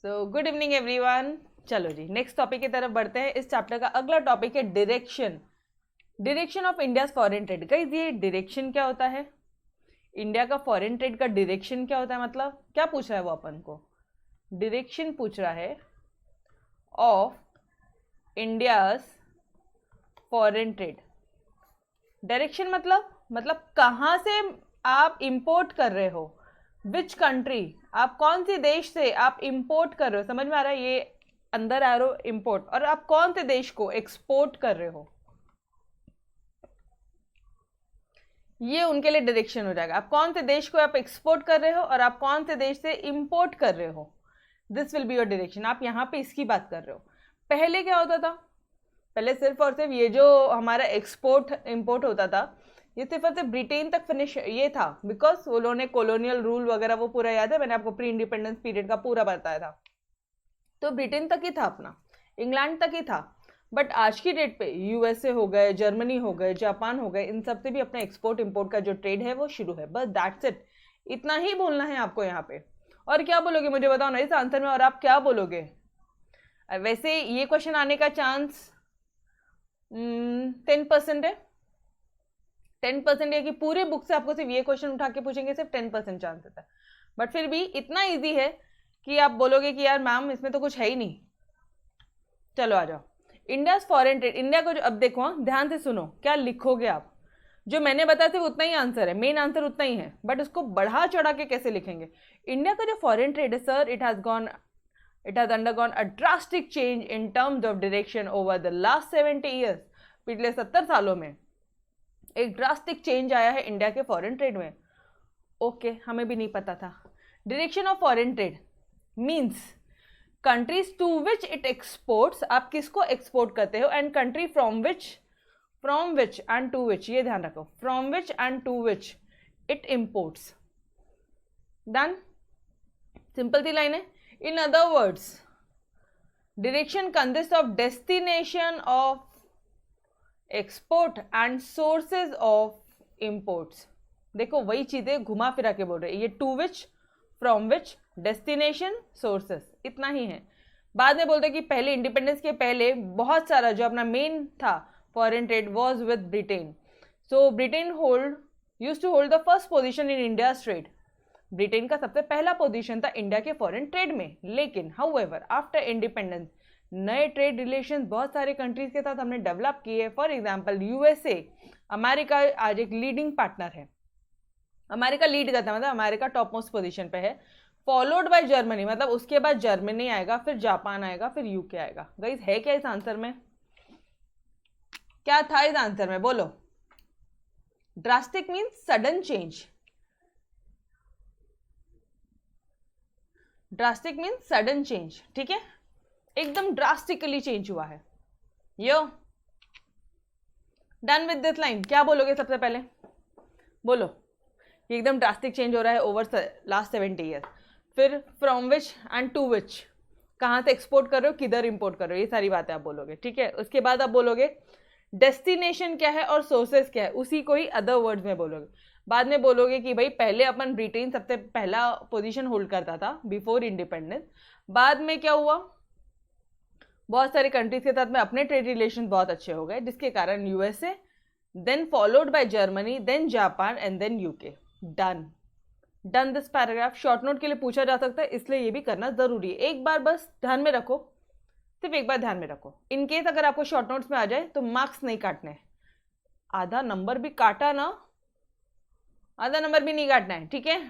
So good evening everyone. चलो जी next topic की तरफ बढ़ते हैं। इस चैप्टर का अगला टॉपिक है direction. Direction of India's foreign trade. Guys ये डायरेक्शन क्या होता है? इंडिया का फॉरेन ट्रेड का डायरेक्शन क्या होता है? मतलब क्या पूछ रहा है वो अपन को? डायरेक्शन पूछ रहा है of India's foreign trade. Direction मतलब कहाँ से आप इंपोर्ट कर रहे हो, विच कंट्री, आप कौन सी देश से आप इंपोर्ट कर रहे हो। समझ में आ रहा है? ये अंदर आ रहे हो इंपोर्ट, और आप कौन से देश को एक्सपोर्ट कर रहे हो, ये उनके लिए डायरेक्शन हो जाएगा। आप कौन से देश को आप एक्सपोर्ट कर रहे हो और आप कौन से देश से इंपोर्ट कर रहे हो, this will be your direction. आप यहाँ पे इसकी बात कर रहे हो। पहले क्या होता था? पहले सिर्फ और सिर्फ ये जो हमारा एक्सपोर्ट इंपोर्ट होता था, ये सिर्फ और सिर्फ ब्रिटेन तक फिनिश ये था, बिकॉज वो लोगों ने कॉलोनियल रूल वगैरह वो पूरा याद है, मैंने आपको प्री इंडिपेंडेंस पीरियड का पूरा बताया था। तो ब्रिटेन तक ही था अपना, इंग्लैंड तक ही था। बट आज की डेट पे यूएसए हो गए, जर्मनी हो गए, जापान हो गए, इन सब से भी अपना एक्सपोर्ट इंपोर्ट का जो ट्रेड है वो शुरू है। बस दैट्स इट, इतना ही बोलना है आपको यहाँ पे। और क्या बोलोगे मुझे बताओ ना इस आंसर में, और आप क्या बोलोगे? वैसे ये क्वेश्चन आने का चांस 10% है। 10% है कि पूरे बुक से आपको सिर्फ ये क्वेश्चन उठा के पूछेंगे, सिर्फ 10% चांस होता है। बट फिर भी इतना इजी है कि आप बोलोगे कि यार मैम इसमें तो कुछ है ही नहीं। चलो आ जाओ। India foreign trade. इंडिया को जो, अब देखो हाँ ध्यान से सुनो, क्या लिखोगे आप? जो मैंने बताया सिर्फ उतना ही आंसर है, मेन आंसर उतना ही है, बट उसको बढ़ा चढ़ा के कैसे लिखेंगे? इंडिया का जो फॉरेन ट्रेड है sir, it has undergone a drastic change in terms of direction over the last 70 years. पिछले 70 सालों में एक ड्रास्टिक चेंज आया है इंडिया के फॉरेन ट्रेड में। ओके, हमें भी नहीं पता था। Direction of foreign trade means countries to which it exports, आप किसको एक्सपोर्ट करते हो, and country from which and to which, ये ध्यान रखो, from which and to which it imports. Done, simple सी लाइन है। In other words direction consist of destination of export and sources of imports. देखो वही चीजें घुमा फिरा के बोल रहे हैं, ये to which, from which, destination, sources, इतना ही है। बाद में बोलते हैं कि पहले इंडिपेंडेंस के पहले बहुत सारा जो अपना मेन था foreign trade was with Britain. So Britain used to hold the first position in India trade. Britain का सबसे पहला पोजीशन था इंडिया के फॉरेन ट्रेड में। लेकिन हाउएवर आफ्टर इंडिपेंडेंस नए ट्रेड रिलेशन बहुत सारे कंट्रीज के साथ हमने डेवलप किए। फॉर एग्जाम्पल यूएसए, अमेरिका आज एक लीडिंग पार्टनर है। अमेरिका लीड करता है, मतलब अमेरिका टॉप मोस्ट पोजीशन पे है, फॉलोड बाय जर्मनी, मतलब उसके बाद जर्मनी आएगा, फिर जापान आएगा, फिर यूके आएगा। गाइस है क्या इस आंसर में? क्या था इस आंसर में बोलो? Drastic means sudden change. Drastic means sudden change, ठीक है, एकदम ड्रास्टिकली चेंज हुआ है। यो डन विद दिस लाइन। क्या बोलोगे सबसे पहले? बोलो कि एकदम ड्रास्टिक चेंज हो रहा है ओवर लास्ट 70 ईयर्स। फिर फ्रॉम विच एंड टू विच, कहाँ से एक्सपोर्ट कर रहे हो, किधर इंपोर्ट कर रहे हो, ये सारी बातें आप बोलोगे, ठीक है। उसके बाद आप बोलोगे डेस्टिनेशन क्या है और सोर्सेस क्या है, उसी को ही अदर वर्ड्स में बोलोगे। बाद में बोलोगे कि भाई पहले अपन ब्रिटेन सबसे पहला पोजीशन होल्ड करता था बिफोर इंडिपेंडेंस। बाद में क्या हुआ, बहुत सारे कंट्रीज के साथ में अपने ट्रेड रिलेशन बहुत अच्छे हो गए, जिसके कारण USA, then followed by Germany, then Japan and then UK. Done this paragraph. Short note के लिए पूछा जा सकता है, इसलिए ये भी करना जरूरी है। एक बार बस ध्यान में रखो, सिर्फ एक बार ध्यान में रखो। इनकेस अगर आपको शॉर्ट नोट्स में आ जाए तो मार्क्स नहीं काटने, आधा नंबर भी काटा ना, आधा नंबर भी नहीं काटना है, ठीक है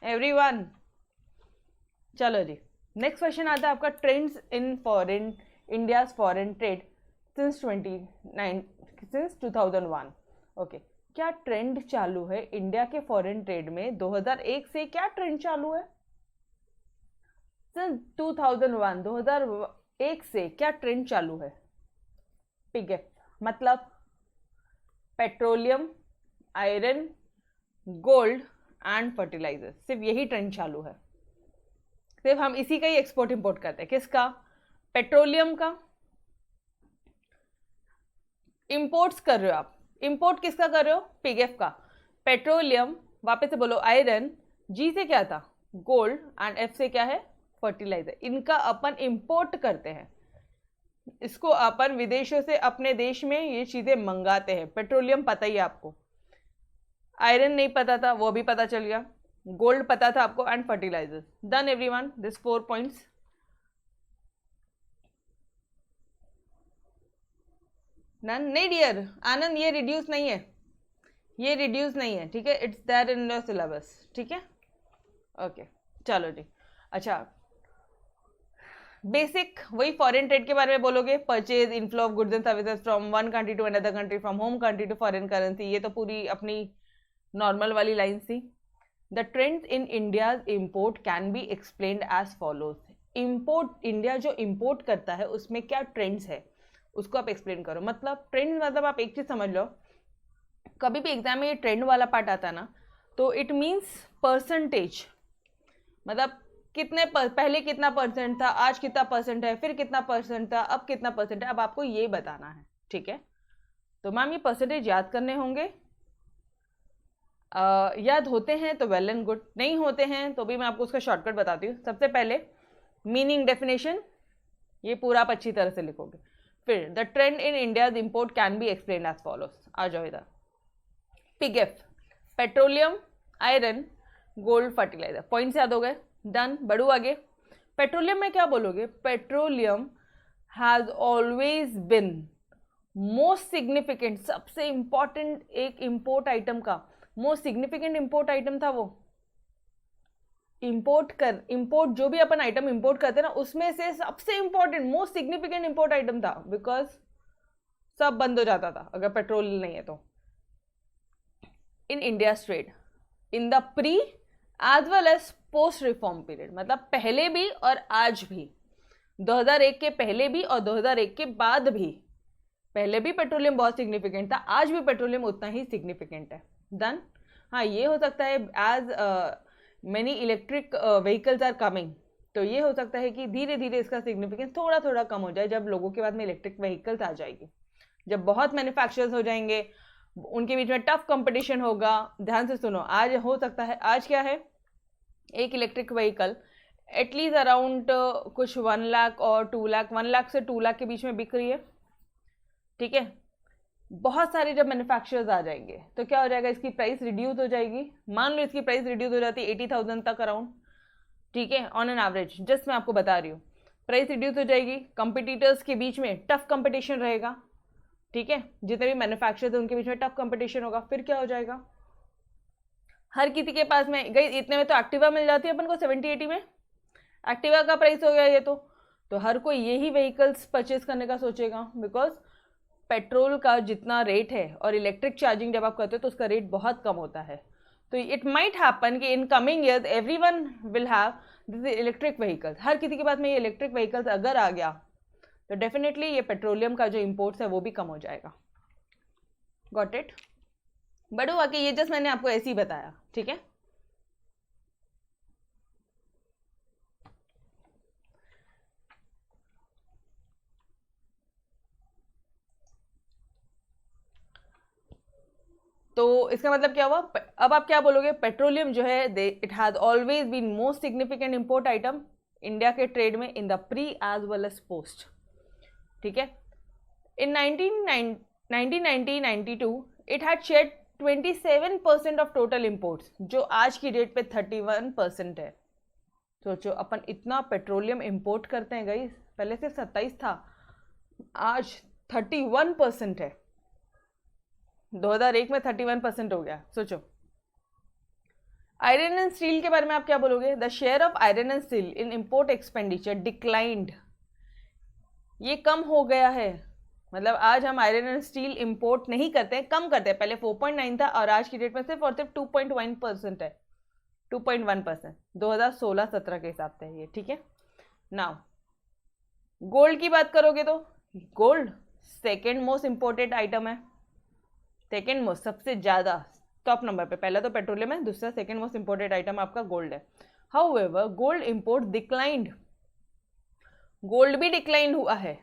एवरीवन। चलो जी नेक्स्ट क्वेश्चन आता है आपका, trends in foreign India foreign trade since 2001। Okay, क्या ट्रेंड चालू है इंडिया के फॉरेन ट्रेड में? 2001 से क्या ट्रेंड चालू है? सिंस 2001 से क्या ट्रेंड चालू है? पिगेफ मतलब petroleum, iron, gold and fertiliser, सिर्फ यही ट्रेंड चालू है। सिर्फ हम इसी का ही एक्सपोर्ट इंपोर्ट करते हैं। किसका? पेट्रोलियम का इंपोर्ट्स कर रहे हो आप। इंपोर्ट किसका कर रहे हो? पिगेफ का। पेट्रोलियम, वापस से बोलो, आयरन, जी से क्या था? गोल्ड, एंड एफ से क्या है? फर्टिलाइजर, इनका अपन इंपोर्ट करते हैं, इसको अपन विदेशों से अपने देश में ये चीजें मंगाते हैं। पेट्रोलियम पता ही आपको, आयरन नहीं पता था वो भी पता चल गया, गोल्ड पता था आपको, and fertilisers. Done everyone, this 4 points. Done नहीं डियर आनंद, ये रिड्यूस नहीं है, ये रिड्यूस नहीं है, ठीक है, it's there in the syllabus, ठीक है, ओके चलो जी। अच्छा, बेसिक वही फॉरेन ट्रेड के बारे में बोलोगे, purchase, inflow of goods and services from one country to another country, from home country to foreign currency, ये तो पूरी अपनी नॉर्मल वाली लाइन्स थी। The trends in India's import can be explained as follows. Import, India जो import करता है उसमें क्या ट्रेंड्स है उसको आप एक्सप्लेन करो। मतलब ट्रेंड मतलब आप एक चीज समझ लो, कभी भी एग्जाम में ये ट्रेंड वाला पार्ट आता है ना, तो इट मीन्स परसेंटेज, मतलब कितने पहले कितना परसेंट था, आज कितना परसेंट है, फिर कितना परसेंट था, अब कितना परसेंट है, अब आपको ये बताना है, ठीक है। तो मैम ये परसेंटेज याद करने होंगे, याद होते हैं तो वेल एंड गुड, नहीं होते हैं तो भी मैं आपको उसका शॉर्टकट बताती हूँ। सबसे पहले मीनिंग डेफिनेशन, ये पूरा आप अच्छी तरह से लिखोगे। फिर the trend in India's import can be explain as follows, आ जाओ इधर। पिगेफ, petroleum, iron, gold, fertiliser, points याद हो गए, डन। बढ़ू आगे। पेट्रोलियम में क्या बोलोगे, petroleum has always been most significant, सबसे इंपॉर्टेंट एक इंपोर्ट आइटम का मोस्ट सिग्निफिकेंट इंपोर्ट आइटम था वो। इंपोर्ट जो भी अपन आइटम इंपोर्ट करते हैं ना, उसमें से सबसे important most significant import item था, बिकॉज सब बंद हो जाता था अगर पेट्रोल नहीं है तो। In India trade in the pre as well as post reform period, मतलब पहले भी और आज भी, 2001 के पहले भी और 2001 के बाद भी। पहले भी पेट्रोलियम बहुत सिग्निफिकेंट था, आज भी पेट्रोलियम उतना ही सिग्निफिकेंट है। डन। हाँ, ये हो सकता है as many electric vehicles are coming, तो ये हो सकता है कि धीरे धीरे इसका सिग्निफिकेंस थोड़ा थोड़ा कम हो जाए जब लोगों के बाद में इलेक्ट्रिक व्हीकल्स आ जाएगी, जब बहुत मैन्युफैक्चरर्स हो जाएंगे, उनके बीच में टफ कंपटीशन होगा। ध्यान से सुनो, आज हो सकता है, आज क्या है, एक इलेक्ट्रिक व्हीकल एटलीस्ट अराउंड कुछ 1 लाख और 2 लाख, 1 लाख से 2 लाख के बीच में बिक रही है, ठीक है। बहुत सारे जब मैन्युफैक्चरर्स आ जाएंगे तो क्या हो जाएगा, इसकी प्राइस रिड्यूस हो जाएगी। मान लो इसकी प्राइस रिड्यूस हो जाती है 80,000 तक अराउंड, ठीक है, ऑन एन एवरेज, जस्ट मैं आपको बता रही हूँ, प्राइस रिड्यूस हो जाएगी। कंपिटिटर्स के बीच में टफ कंपटीशन रहेगा, ठीक है, जितने भी मैन्युफैक्चरर्स हैं उनके बीच में टफ कंपटीशन होगा। फिर क्या हो जाएगा, हर किसी के पास में गई, इतने में तो एक्टिवा मिल जाती है अपन को 70-80 में, एक्टिवा का प्राइस हो गया ये तो हर कोई यही व्हीकल्स परचेज करने का सोचेगा, बिकॉज पेट्रोल का जितना रेट है और इलेक्ट्रिक चार्जिंग जब आप करते हो तो उसका रेट बहुत कम होता है। तो इट माइट हैपन कि in coming years everyone will have this electric vehicles, हर किसी के पास में ये इलेक्ट्रिक व्हीकल्स अगर आ गया तो डेफिनेटली ये पेट्रोलियम का जो इम्पोर्ट्स है वो भी कम हो जाएगा। Got it. बड़ो आके ये जस्ट मैंने आपको ऐसे ही बताया, ठीक है। तो इसका मतलब क्या हुआ, अब आप क्या बोलोगे, पेट्रोलियम जो है it has always been most significant import item India के ट्रेड में in the pre as well as post, ठीक है। In 1990-92 it had share 27% of total imports, जो आज की डेट पे 31% है। सोचो अपन इतना पेट्रोलियम इंपोर्ट करते हैं गाइस, पहले सिर्फ 27 था, आज 31% है, 2001 में 31% हो गया, सोचो। आयरन एंड स्टील के बारे में आप क्या बोलोगे, the share of iron and steel in import expenditure declined, ये कम हो गया है, मतलब आज हम आयरन एंड स्टील इंपोर्ट नहीं करते हैं, कम करते हैं। पहले 4.9 था और आज की डेट में सिर्फ और सिर्फ 2.1% है, 2.1% 2016-17 के हिसाब से ये, ठीक है। नाउ गोल्ड की बात करोगे तो gold second most imported item है, सेकेंड मोस्ट, सबसे ज़्यादा टॉप नंबर पे, पहला तो पेट्रोलियम है, दूसरा सेकेंड मोस्ट इंपोर्टेड आइटम आपका गोल्ड है। However gold import declined, gold भी डिक्लाइन हुआ है,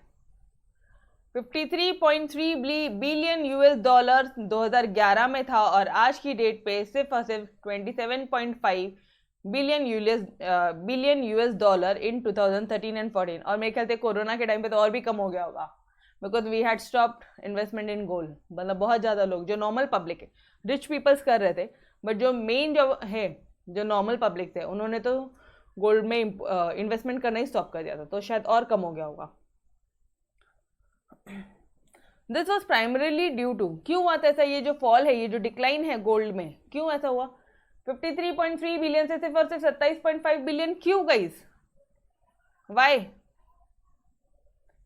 53.3 बिलियन US डॉलर 2011 में था और आज की डेट पे सिर्फ और सिर्फ 27.5 billion US dollar in 2013 and 14। और मेरे ख्याल से कोरोना के टाइम पे तो और भी कम हो गया होगा, because we had stopped investment in gold. मतलब बहुत ज़्यादा लोग, जो नॉर्मल पब्लिक है, रिच पीपल्स कर रहे थे, बट जो मेन जो है, जो नॉर्मल पब्लिक थे, उन्होंने तो गोल्ड में इन्वेस्टमेंट करना ही स्टॉप कर दिया था, तो शायद और कम हो गया होगा। This was primarily due to, क्यों हुआ था ऐसा, ये जो फॉल है, ये जो डिक्लाइन है गोल्ड में, क्यों ऐसा हुआ? 53.3 बिलियन से सिर्फ और सिर्फ 27.5 बिलियन, क्यों guys? Why?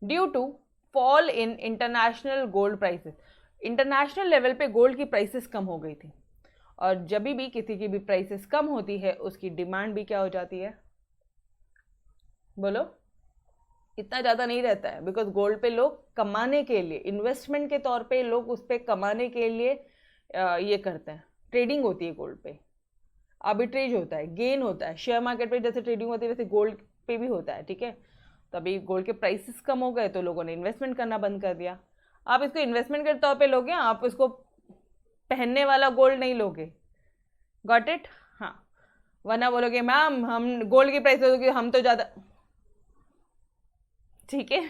Due to fall in international gold prices. International level पे गोल्ड की प्राइसेस कम हो गई थी, और जब भी किसी की भी प्राइसेस कम होती है, उसकी डिमांड भी क्या हो जाती है? बोलो। इतना ज़्यादा नहीं रहता है, बिकॉज गोल्ड पे लोग कमाने के लिए, इन्वेस्टमेंट के तौर पे लोग उस पर कमाने के लिए ये करते हैं। ट्रेडिंग होती है गोल्ड पे, आर्बिट्रेज होता है, गेन होता है। शेयर मार्केट पे जैसे ट्रेडिंग होती है, वैसे गोल्ड पे भी होता है, ठीक है। तो अभी गोल्ड के प्राइसेस कम हो गए, तो लोगों ने इन्वेस्टमेंट करना बंद कर दिया। आप इसको इन्वेस्टमेंट के तौर पे लोगे, आप इसको पहनने वाला गोल्ड नहीं लोगे। Got it? हाँ, वरना बोलोगे मैम हम गोल्ड की प्राइस होगी, हम तो ज़्यादा, ठीक है।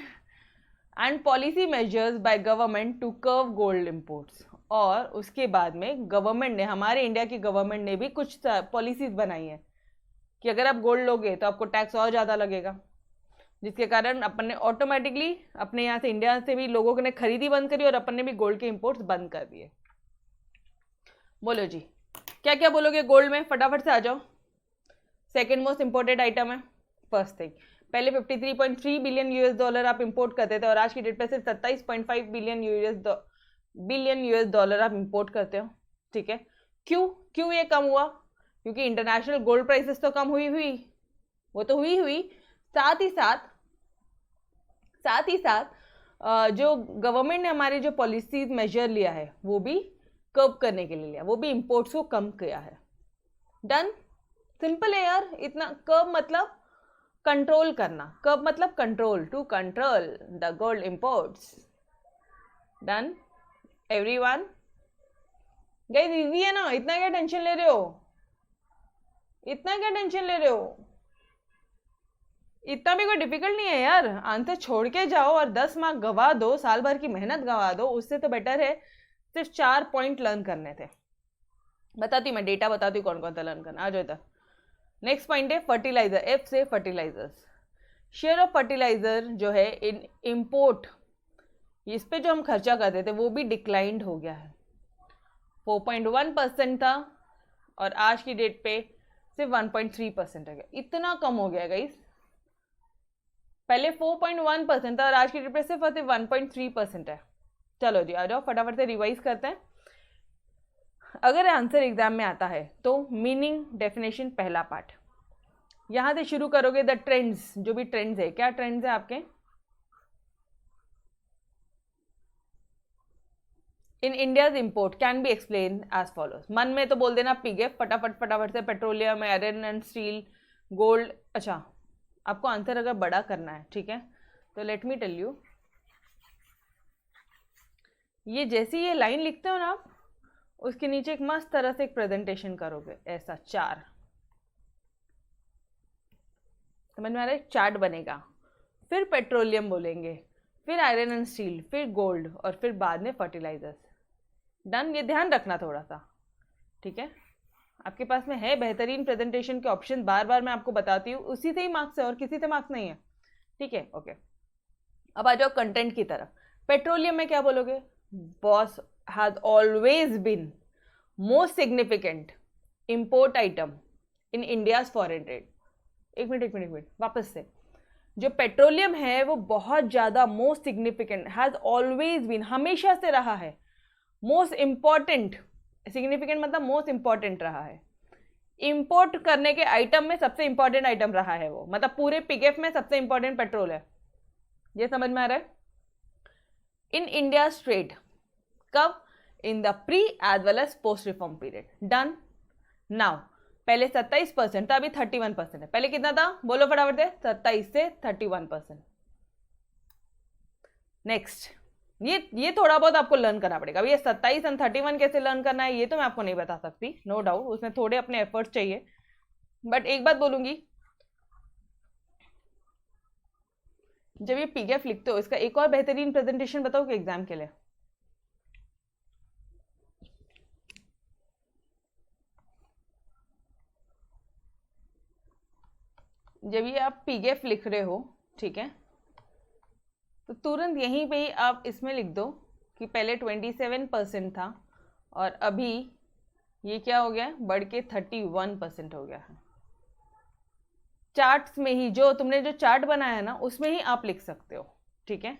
And policy measures by government to curb gold imports. और उसके बाद में गवर्नमेंट ने, हमारे इंडिया की गवर्नमेंट ने भी कुछ पॉलिसीज बनाई है कि अगर आप गोल्ड लोगे तो आपको टैक्स और ज़्यादा लगेगा, जिसके कारण अपन ने ऑटोमेटिकली अपने यहाँ से, इंडिया से भी लोगों ने खरीदी बंद करी, और अपन ने भी गोल्ड के इम्पोर्ट्स बंद कर दिए। बोलो जी, क्या क्या बोलोगे गोल्ड में? फटाफट से आ जाओ। सेकेंड मोस्ट इंपोर्टेड आइटम है। फर्स्ट थिंग, पहले 53.3 बिलियन यूएस डॉलर आप इंपोर्ट करते थे, और आज की डेट पे सिर्फ 27.5 बिलियन यूएस डॉलर आप इंपोर्ट करते हो, ठीक है। क्यों ये कम हुआ? क्योंकि इंटरनेशनल गोल्ड प्राइसेस तो कम हुई, वो तो हुई, साथ ही साथ जो गवर्नमेंट ने हमारे जो पॉलिसीज मेजर लिया है, वो भी कर्व करने के लिए लिया, वो भी इंपोर्ट्स को कम किया है। डन? सिंपल है यार। इतना कर्व मतलब कंट्रोल करना, कर्व मतलब control, to control the gold imports. Done everyone? Guys easy है ना? इतना क्या टेंशन ले रहे हो? इतना भी कोई डिफिकल्ट नहीं है यार। आंसर छोड़ के जाओ और 10 मार्क गवा दो, साल भर की मेहनत गवा दो, उससे तो बेटर है सिर्फ 4 पॉइंट लर्न करने थे। बताती हूँ मैं, डेटा बताती हूँ कौन कौन सा लर्न करना। आ जाओ इधर। नेक्स्ट पॉइंट है फर्टिलाइजर, एफ से फर्टिलाइजर्स। शेयर ऑफ फर्टिलाइजर जो है इन इम्पोर्ट, इस पे जो हम खर्चा करते थे, वो भी डिक्लाइंड हो गया है। 4.1% था, और आज की डेट पे सिर्फ 1.3% है। इतना कम हो गया गाइस। पहले 4.1% था, और आज की डेट पे सिर्फ 1.3% है। चलो जी, आ जाओ फटाफट से रिवाइज करते हैं। अगर आंसर एग्जाम में आता है तो मीनिंग डेफिनेशन पहला पार्ट, यहां से शुरू करोगे। द ट्रेंड्स, जो भी ट्रेंड्स है, क्या ट्रेंड्स है आपके? In India's import can be explain as follows. मन में तो बोल देना पीगेफ, फटाफट से। Petroleum, iron and steel, gold. अच्छा, आपको आंसर अगर बड़ा करना है, ठीक है, तो लेट मी टेल यू, ये जैसी ये लाइन लिखते हो ना आप, उसके नीचे एक मस्त तरह से एक प्रेजेंटेशन करोगे, ऐसा 4, समझ में आ रहा है? चार्ट बनेगा, फिर पेट्रोलियम बोलेंगे, फिर आयरन एंड स्टील, फिर गोल्ड, और फिर बाद में फर्टिलाइजर्स। डन? ये ध्यान रखना थोड़ा सा, ठीक है। आपके पास में है बेहतरीन प्रेजेंटेशन के ऑप्शन, बार बार मैं आपको बताती हूँ, उसी से ही मार्क्स है और किसी से मार्क्स नहीं है, ठीक है। ओके, अब आ जाओ कंटेंट की तरफ। पेट्रोलियम में क्या बोलोगे? Boss has always been most significant import item in India's foreign trade. एक मिनट, वापस से। जो पेट्रोलियम है वो बहुत ज़्यादा most significant, has always been, हमेशा से रहा है, मोस्ट इंपॉर्टेंट, सिग्निफिकेंट मतलब मोस्ट इंपॉर्टेंट रहा है, इंपोर्ट करने के आइटम में सबसे इंपॉर्टेंट आइटम रहा है वो, मतलब पूरे पिगेफ में सबसे इंपॉर्टेंट पेट्रोल है। ये समझ में आ रहा है? इन इंडिया ट्रेड, कब? In the pre as well as post reform period. Done? Now पहले 27% था, अभी 31% है। पहले कितना था? बोलो फटाफट से। 27 से 31%। नेक्स्ट, ये थोड़ा बहुत आपको लर्न करना पड़ेगा। अब ये 27 और 31 कैसे लर्न करना है, ये तो मैं आपको नहीं बता सकती, नो डाउट, उसमें थोड़े अपने एफर्ट्स चाहिए। बट एक बात बोलूंगी, जब ये पीडीएफ लिखते हो इसका एक और बेहतरीन प्रेजेंटेशन बताओ कि एग्जाम के लिए, जब ये आप पीडीएफ लिख रहे हो, ठीक है, तो तुरंत यहीं पे ही आप इसमें लिख दो कि पहले 27% था और अभी ये क्या हो गया है, बढ़ के 31% हो गया है। चार्ट्स में ही, जो तुमने जो चार्ट बनाया है ना उसमें ही आप लिख सकते हो, ठीक है।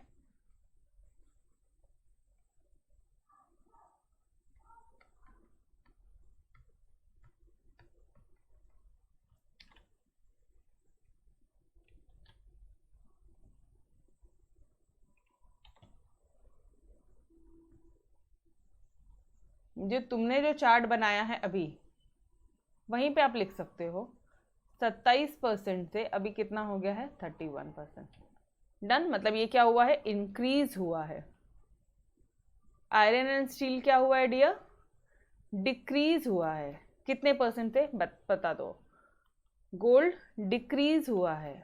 जो तुमने जो चार्ट बनाया है अभी वहीं पे आप लिख सकते हो 27% से अभी कितना हो गया है 31%। डन, मतलब ये क्या हुआ है, इंक्रीज हुआ है। आयरन एंड स्टील क्या हुआ है डियर, डिक्रीज हुआ है। कितने परसेंट से बता दो। गोल्ड डिक्रीज हुआ है,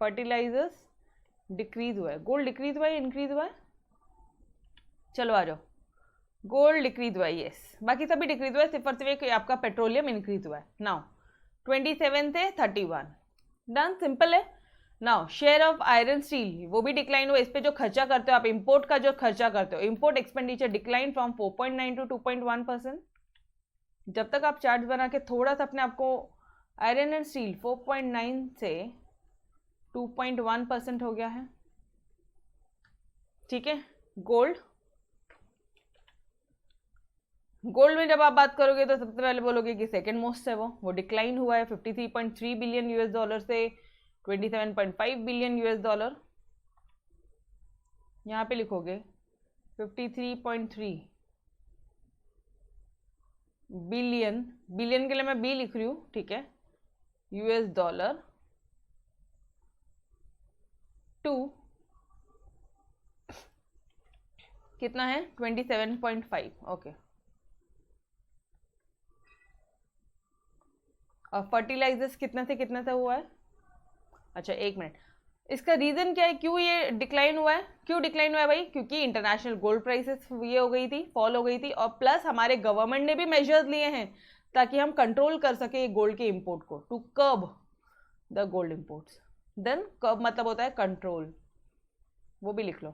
फर्टिलाइजर्स डिक्रीज हुआ है। गोल्ड डिक्रीज हुआ है, इंक्रीज हुआ है, चलो आ जाओ। गोल्ड डिक्रीज हुआ है, यस, बाकी सभी डिक्रीज हुआ है, सिर्फ और सिर्फ आपका पेट्रोलियम इंक्रीज हुआ है। नाउ 27 से 31, डन, सिंपल है। Now share of iron steel वो भी डिक्लाइन हुआ। इस पे जो खर्चा करते हो आप, इंपोर्ट का जो खर्चा करते हो, import expenditure decline from 4.9 to 2.1%। जब तक आप चार्ट बना के थोड़ा सा अपने आपको, आयरन एंड स्टील 4.9 से 2.1% हो गया है, ठीक है। गोल्ड, गोल्ड में जब आप बात करोगे तो सबसे पहले बोलोगे कि सेकंड मोस्ट है, वो डिक्लाइन हुआ है 53.3 बिलियन यूएस डॉलर से 27.5 बिलियन यूएस डॉलर। यहाँ पे लिखोगे 53.3 बिलियन, बिलियन के लिए मैं बी लिख रही हूँ, ठीक है, यूएस डॉलर टू कितना है 27.5, ओके। और फर्टिलाइजर्स कितना से कितना सा हुआ है, अच्छा एक मिनट, इसका रीजन क्या है, क्यों ये डिक्लाइन हुआ है, क्यों डिक्लाइन हुआ है भाई, क्योंकि इंटरनेशनल गोल्ड प्राइसेस ये हो गई थी, फॉल हो गई थी, और प्लस हमारे गवर्नमेंट ने भी मेजर्स लिए हैं ताकि हम कंट्रोल कर सके गोल्ड के इंपोर्ट को, to curb the gold imports. Then curb मतलब होता है कंट्रोल, वो भी लिख लो।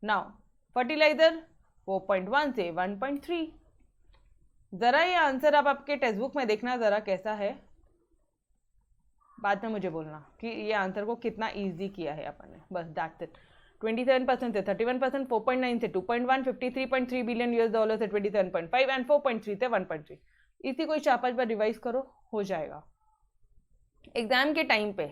नाउ फर्टिलाइजर 4.1 से 1.3। जरा ये आंसर आप आपके टेक्स्ट बुक में देखना जरा कैसा है, बाद में मुझे बोलना कि ये आंसर को कितना इजी किया है अपन ने, बस दैट्स इट। 27% से 31%, 4.9 से 2.1, 53.3 बिलियन यूएस डॉलर से 27.5 एंड 4.3 से 1.3। इसी को 4-5 बार रिवाइज करो, हो जाएगा। एग्जाम के टाइम पे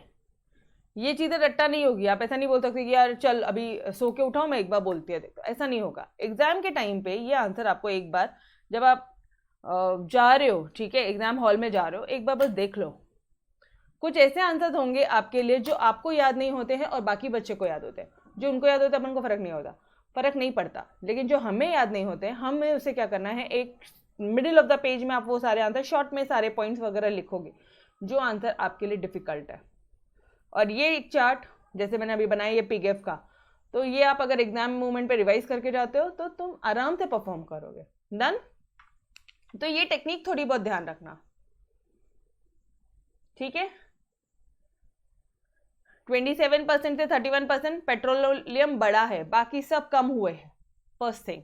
ये चीज़ें रट्टा नहीं होगी, आप ऐसा नहीं बोल सकते कि यार चल अभी सो के उठाओ मैं एक बार बोलती है, देखो ऐसा नहीं होगा। एग्जाम के टाइम पे ये आंसर आपको एक बार, जब आप जा रहे हो, ठीक है, एग्जाम हॉल में जा रहे हो, एक बार बस देख लो। कुछ ऐसे आंसर होंगे आपके लिए जो आपको याद नहीं होते हैं और बाकी बच्चे को याद होते हैं। जो उनको याद होता है अपन को फर्क नहीं होता, फर्क नहीं पड़ता, लेकिन जो हमें याद नहीं होते हैं, हमें उसे क्या करना है, एक मिडिल ऑफ द पेज में आप वो सारे आंसर शॉर्ट में सारे पॉइंट्स वगैरह लिखोगे जो आंसर आपके लिए डिफिकल्ट है। और ये एक चार्ट जैसे मैंने अभी बनाया ये पीडीएफ का, तो ये आप अगर एग्जाम मूवमेंट पे रिवाइज करके जाते हो तो तुम आराम से परफॉर्म करोगे। डन, तो ये टेक्निक थोड़ी बहुत ध्यान रखना, ठीक है। 27% से 31% पेट्रोलियम बढ़ा है, बाकी सब कम हुए हैं। फर्स्ट थिंग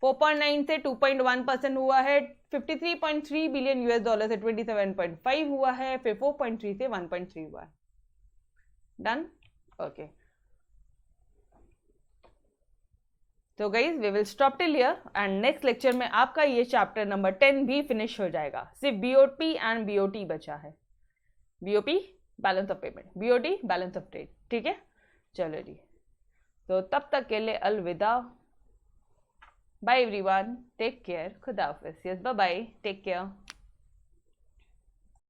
4.9 से 2.1% हुआ है, 53.3 बिलियन यूएस डॉलर से 27.5 हुआ है, फिर 4.3 से 1.3 हुआ है। Done, okay. तो guys we will stop till here and next lecture में आपका ये चैप्टर नंबर 10 भी फिनिश हो जाएगा। सिर्फ बीओपी एंड बीओटी बचा है, BOP balance of payment, BOT balance of trade, ठीक है। चलो जी, तो तब तक के लिए अलविदा, बाय एवरीवन, टेक केयर, खुदा हाफिज़, yes bye bye, take care.